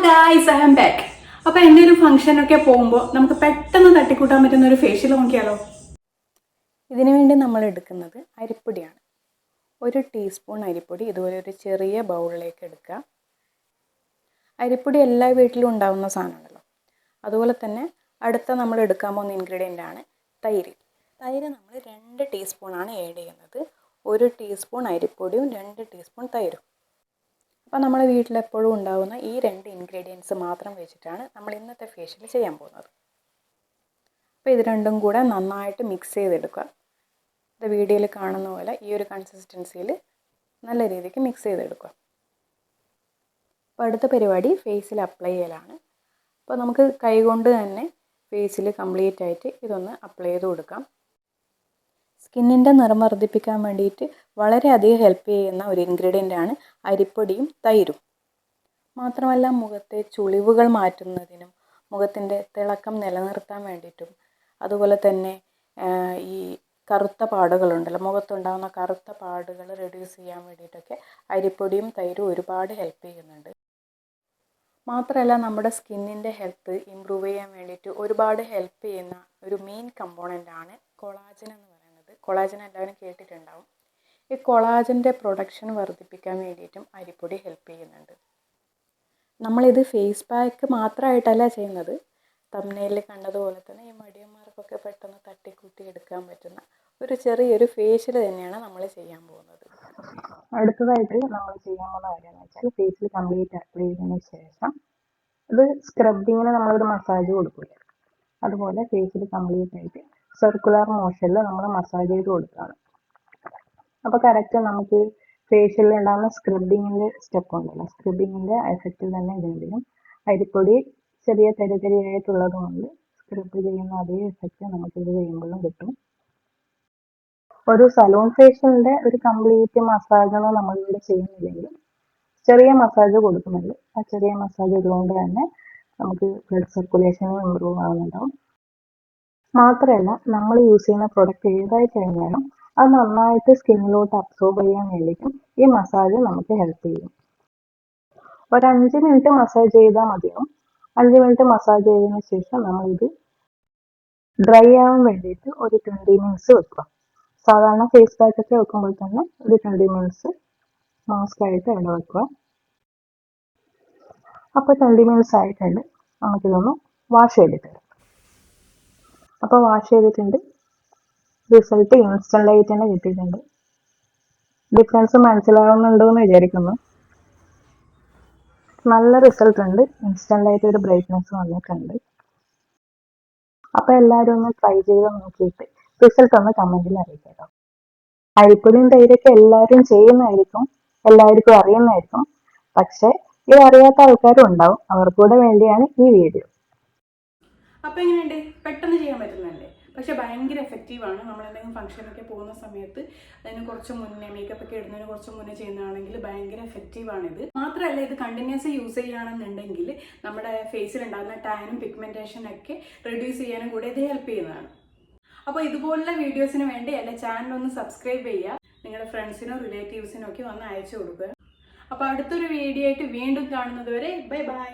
Guys, I am back. അപ്പോൾ എൻ്റെ ഒരു ഫംഗ്ഷനൊക്കെ പോകുമ്പോൾ നമുക്ക് പെട്ടെന്ന് തട്ടിക്കൂട്ടാൻ പറ്റുന്ന ഒരു ഫേഷ്യൽ നോക്കിയാലോ. ഇതിനു വേണ്ടി നമ്മൾ എടുക്കുന്നത് അരിപ്പൊടിയാണ്. 1 ടീസ്പൂൺ അരിപ്പൊടി ഇതുപോലെ ഒരു ചെറിയ ബൗളിലേക്ക് എടുക്കുക. അരിപ്പൊടി എല്ലാ വീട്ടിലും ഉണ്ടാകുന്ന സാധനമാണല്ലോ. അതുപോലെ തന്നെ അടുത്ത നമ്മൾ എടുക്കാൻ പോകുന്ന ഇൻഗ്രീഡിയൻ്റ് ആണ് തൈര്. തൈര് നമ്മൾ 2 ടീസ്പൂണാണ് ആഡ് ചെയ്യുന്നത്. 1 ടീസ്പൂൺ അരിപ്പൊടിയും 2 ടീസ്പൂൺ തൈരും. അപ്പോൾ നമ്മുടെ വീട്ടിലെപ്പോഴും ഉണ്ടാകുന്ന ഈ 2 ഇൻഗ്രീഡിയൻസ് മാത്രം വെച്ചിട്ടാണ് നമ്മൾ ഇന്നത്തെ ഫേഷ്യൽ ചെയ്യാൻ പോകുന്നത്. അപ്പോൾ ഇത് രണ്ടും കൂടെ നന്നായിട്ട് മിക്സ് ചെയ്തെടുക്കുക. ഇത് വീഡിയോയിൽ കാണുന്ന പോലെ ഈ ഒരു കൺസിസ്റ്റൻസിയിൽ നല്ല രീതിക്ക് മിക്സ് ചെയ്തെടുക്കുക. അപ്പോൾ അടുത്ത പരിപാടി ഫേസിൽ അപ്ലൈ ചെയ്യലാണ്. അപ്പോൾ നമുക്ക് കൈകൊണ്ട് തന്നെ ഫേസിൽ കംപ്ലീറ്റ് ആയിട്ട് ഇതൊന്ന് അപ്ലൈ ചെയ്ത് കൊടുക്കാം. സ്കിന്നിൻ്റെ നിറം വർദ്ധിപ്പിക്കാൻ വേണ്ടിയിട്ട് വളരെയധികം ഹെൽപ്പ് ചെയ്യുന്ന ഒരു ഇൻഗ്രീഡിയൻ്റ് ആണ് അരിപ്പൊടിയും തൈരും. മാത്രമല്ല മുഖത്തെ ചുളിവുകൾ മാറ്റുന്നതിനും മുഖത്തിൻ്റെ തിളക്കം നിലനിർത്താൻ വേണ്ടിയിട്ടും അതുപോലെ തന്നെ ഈ കറുത്ത പാടുകളുണ്ടല്ലോ, മുഖത്തുണ്ടാകുന്ന കറുത്ത പാടുകൾ റെഡ്യൂസ് ചെയ്യാൻ വേണ്ടിയിട്ടൊക്കെ അരിപ്പൊടിയും തൈരും ഒരുപാട് ഹെൽപ്പ് ചെയ്യുന്നുണ്ട്. മാത്രമല്ല നമ്മുടെ സ്കിന്നിൻ്റെ ഹെൽത്ത് ഇമ്പ്രൂവ് ചെയ്യാൻ വേണ്ടിയിട്ട് ഒരുപാട് ഹെൽപ്പ് ചെയ്യുന്ന ഒരു മെയിൻ കമ്പോണൻ്റ് ആണ് കൊളാജൻ എന്ന് പറയുന്നത്. കൊളാജൻ എല്ലാവരും കേട്ടിട്ടുണ്ടാവും. ഈ കൊളാജൻ്റെ പ്രൊഡക്ഷൻ വർദ്ധിപ്പിക്കാൻ വേണ്ടിയിട്ടും അരിപ്പൊടി ഹെൽപ്പ് ചെയ്യുന്നുണ്ട്. നമ്മളിത് ഫേസ് പാക്ക് മാത്രമായിട്ടല്ല ചെയ്യുന്നത്. തംബ്നെയിലിൽ കണ്ടതുപോലെ തന്നെ ഈ മടിയന്മാർക്കൊക്കെ പെട്ടെന്ന് തട്ടിക്കൂട്ടി എടുക്കാൻ പറ്റുന്ന ഒരു ചെറിയൊരു ഫേഷ്യൽ തന്നെയാണ് നമ്മൾ ചെയ്യാൻ പോകുന്നത്. അടുത്തതായിട്ട് നമ്മൾ ചെയ്യാൻ പോകുന്ന കാര്യമെന്ന് വെച്ചാൽ ഫേസിൽ കംപ്ലീറ്റ് അപ്ലൈ ചെയ്തതിന് ശേഷം ഇത് സ്ക്രബിങ്ങിന് നമ്മളൊരു മസാജ് കൊടുക്കില്ല, അതുപോലെ ഫേസിൽ കംപ്ലീറ്റ് ആയിട്ട് സർക്കുലർ മോഷനിൽ നമ്മൾ മസാജ് ചെയ്ത് കൊടുക്കുകയാണ്. അപ്പോൾ കറക്റ്റ് നമുക്ക് ഫേഷ്യലിൽ ഉണ്ടാകുന്ന സ്ക്രബിങ്ങിൻ്റെ സ്റ്റെപ്പ് ഉണ്ടല്ലോ, സ്ക്രബിങ്ങിൻ്റെ എഫക്റ്റിൽ തന്നെ ഇതിൻ്റെയും അരിപ്പൊടി ചെറിയ തരിതരിയായിട്ടുള്ളത് കൊണ്ട് സ്ക്രബ് ചെയ്യുന്ന അതേ എഫക്റ്റ് നമുക്കിത് ചെയ്യുമ്പോഴും കിട്ടും. ഒരു സലൂൺ ഫേഷ്യലിൻ്റെ ഒരു കംപ്ലീറ്റ് മസാജാണ് നമ്മളിവിടെ ചെയ്യുന്നില്ലെങ്കിലും ചെറിയ മസാജ് കൊടുക്കുന്നുണ്ട്. ആ ചെറിയ മസാജ് ഇതുകൊണ്ട് തന്നെ നമുക്ക് ബ്ലഡ് സർക്കുലേഷനും ഇമ്പ്രൂവ് ആവുന്നുണ്ടാവും. മാത്രമല്ല നമ്മൾ യൂസ് ചെയ്യുന്ന പ്രൊഡക്റ്റ് ഏതായി കഴിഞ്ഞാലും അത് നന്നായിട്ട് സ്കിന്നിലോട്ട് അബ്സോർബ് ചെയ്യാൻ വേണ്ടിയിട്ടും ഈ മസാജ് നമുക്ക് ഹെൽപ്പ് ചെയ്യും. ഒരു 5 മിനിറ്റ് മസാജ് ചെയ്താൽ മതിയാവും. 5 മിനിറ്റ് മസാജ് ചെയ്തതിന് ശേഷം നമ്മളിത് ഡ്രൈ ആവാൻ വേണ്ടിയിട്ട് ഒരു 20 മിനിറ്റ്സ് വെക്കുക. സാധാരണ ഫേസ് പാക്ക് ഒക്കെ വെക്കുമ്പോൾ തന്നെ ഒരു 20 മിനിറ്റ്സ് മാസ്കായിട്ട് ഇവിടെ വെക്കുക. അപ്പോൾ 20 മിനിറ്റ്സ് ആയിട്ടുണ്ട്. നമുക്കിതൊന്ന് വാഷ് ചെയ്തിട്ട് വരാം. അപ്പോൾ വാഷ് ചെയ്തിട്ടുണ്ട്. റിസൾട്ട് ഇൻസ്റ്റൻ്റ് ആയിട്ട് തന്നെ കിട്ടിയിട്ടുണ്ട്. ഡിഫറൻസ് മനസ്സിലാവുന്നുണ്ടോ എന്ന് വിചാരിക്കുന്നു. നല്ല റിസൾട്ട് ഉണ്ട്. ഇൻസ്റ്റൻ്റ് ആയിട്ട് ഒരു ബ്രൈറ്റ്നസ് വന്നിട്ടുണ്ട്. അപ്പോൾ എല്ലാവരും ഒന്ന് ട്രൈ ചെയ്ത് നോക്കിയിട്ട് റിസൾട്ട് ഒന്ന് കമൻറ്റിൽ അറിയിക്കാം. അരിപ്പൊടിയും തൈരൊക്കെ എല്ലാവരും ചെയ്യുന്നതായിരിക്കും, എല്ലാവർക്കും അറിയുന്നതായിരിക്കും. പക്ഷെ ഇത് അറിയാത്ത ആൾക്കാരും ഉണ്ടാവും. അവർക്കൂടെ വേണ്ടിയാണ് ഈ വീഡിയോ. അപ്പോൾ എങ്ങനെയുണ്ട്? പെട്ടെന്ന് ചെയ്യാൻ പറ്റുന്നതല്ലേ, പക്ഷെ ഭയങ്കര എഫക്റ്റീവാണ്. നമ്മൾ എന്തെങ്കിലും ഫംഗ്ഷനൊക്കെ പോകുന്ന സമയത്ത് അതിന് കുറച്ച് മുന്നേ മേക്കപ്പ് ഒക്കെ ഇടുന്നതിന് കുറച്ച് മുന്നേ ചെയ്യുന്നതാണെങ്കിൽ ഭയങ്കര എഫക്റ്റീവാണിത്. മാത്രമല്ല ഇത് കണ്ടിന്യൂസ് യൂസ് ചെയ്യുകയാണെന്നുണ്ടെങ്കിൽ നമ്മുടെ ഫേസിൽ ഉണ്ടാകുന്ന ടാനും പിഗ്മെൻറ്റേഷനൊക്കെ റെഡ്യൂസ് ചെയ്യാനും കൂടെ ഇത് ഹെൽപ്പ് ചെയ്യുന്നതാണ്. അപ്പോൾ ഇതുപോലുള്ള വീഡിയോസിന് വേണ്ടി എൻ്റെ ചാനൽ ഒന്ന് സബ്സ്ക്രൈബ് ചെയ്യുക. നിങ്ങളുടെ ഫ്രണ്ട്സിനോ റിലേറ്റീവ്സിനോ ഒക്കെ ഒന്ന് അയച്ചു കൊടുക്കുക. അപ്പോൾ അടുത്തൊരു വീഡിയോ ആയിട്ട് വീണ്ടും കാണുന്നത് വരെ ബൈ ബൈ.